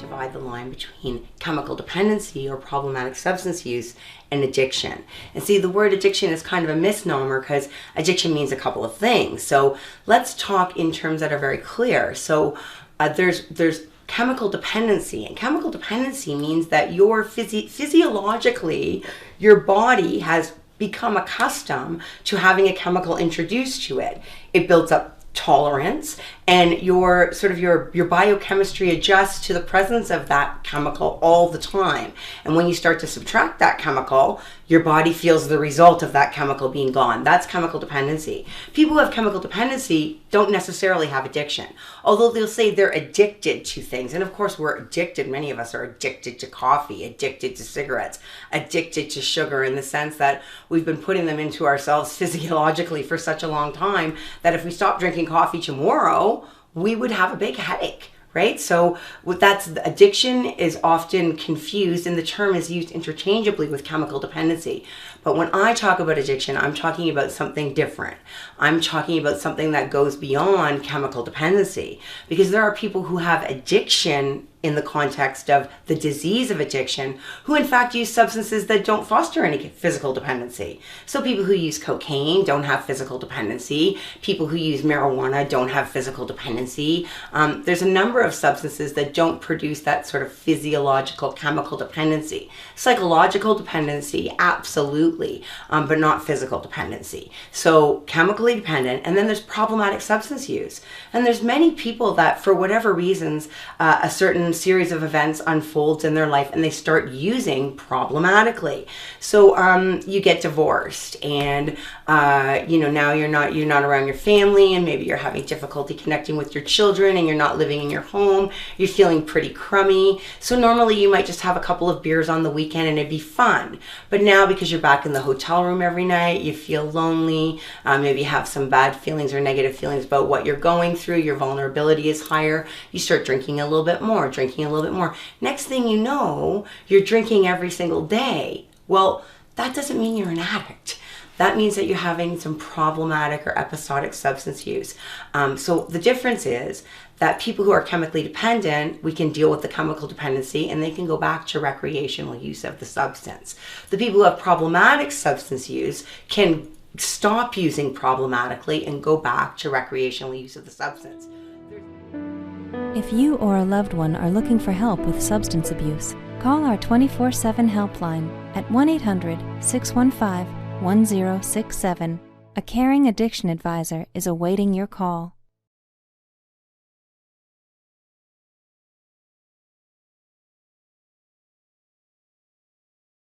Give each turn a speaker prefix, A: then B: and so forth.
A: divide the line between chemical dependency or problematic substance use and addiction. And see, the word addiction is kind of a misnomer because addiction means a couple of things. So let's talk in terms that are very clear. So there's chemical dependency, and chemical dependency means that physiologically your body has become accustomed to having a chemical introduced to it. It builds up tolerance, and your biochemistry adjusts to the presence of that chemical all the time. And when you start to subtract that chemical, your body feels the result of that chemical being gone. That's chemical dependency. People who have chemical dependency don't necessarily have addiction, although they'll say they're addicted to things. And of course we're addicted. Many of us are addicted to coffee, addicted to cigarettes, addicted to sugar, in the sense that we've been putting them into ourselves physiologically for such a long time that if we stop drinking coffee tomorrow, we would have a big headache, right? So addiction is often confused, and the term is used interchangeably with chemical dependency. But when I talk about addiction, I'm talking about something different. I'm talking about something that goes beyond chemical dependency, because there are people who have addiction in the context of the disease of addiction, who in fact use substances that don't foster any physical dependency. So people who use cocaine don't have physical dependency. People who use marijuana don't have physical dependency. There's a number of substances that don't produce that sort of physiological chemical dependency. Psychological dependency, absolutely, but not physical dependency. So chemically dependent, and then there's problematic substance use. And there's many people that, for whatever reasons, a certain series of events unfolds in their life and they start using problematically. So you get divorced, and now you're not around your family, and maybe you're having difficulty connecting with your children, and you're not living in your home. You're feeling pretty crummy. So normally you might just have a couple of beers on the weekend and it'd be fun. But now, because you're back in the hotel room every night, you feel lonely, maybe you have some bad feelings or negative feelings about what you're going through, your vulnerability is higher, you start drinking a little bit more. Next thing you know, you're drinking every single day. Well, that doesn't mean you're an addict. That means that you're having some problematic or episodic substance use. So the difference is that people who are chemically dependent, we can deal with the chemical dependency and they can go back to recreational use of the substance. The people who have problematic substance use can stop using problematically and go back to recreational use of the substance.
B: If you or a loved one are looking for help with substance abuse, call our 24/7 helpline at 1-800-615-1067. A caring addiction advisor is awaiting your call.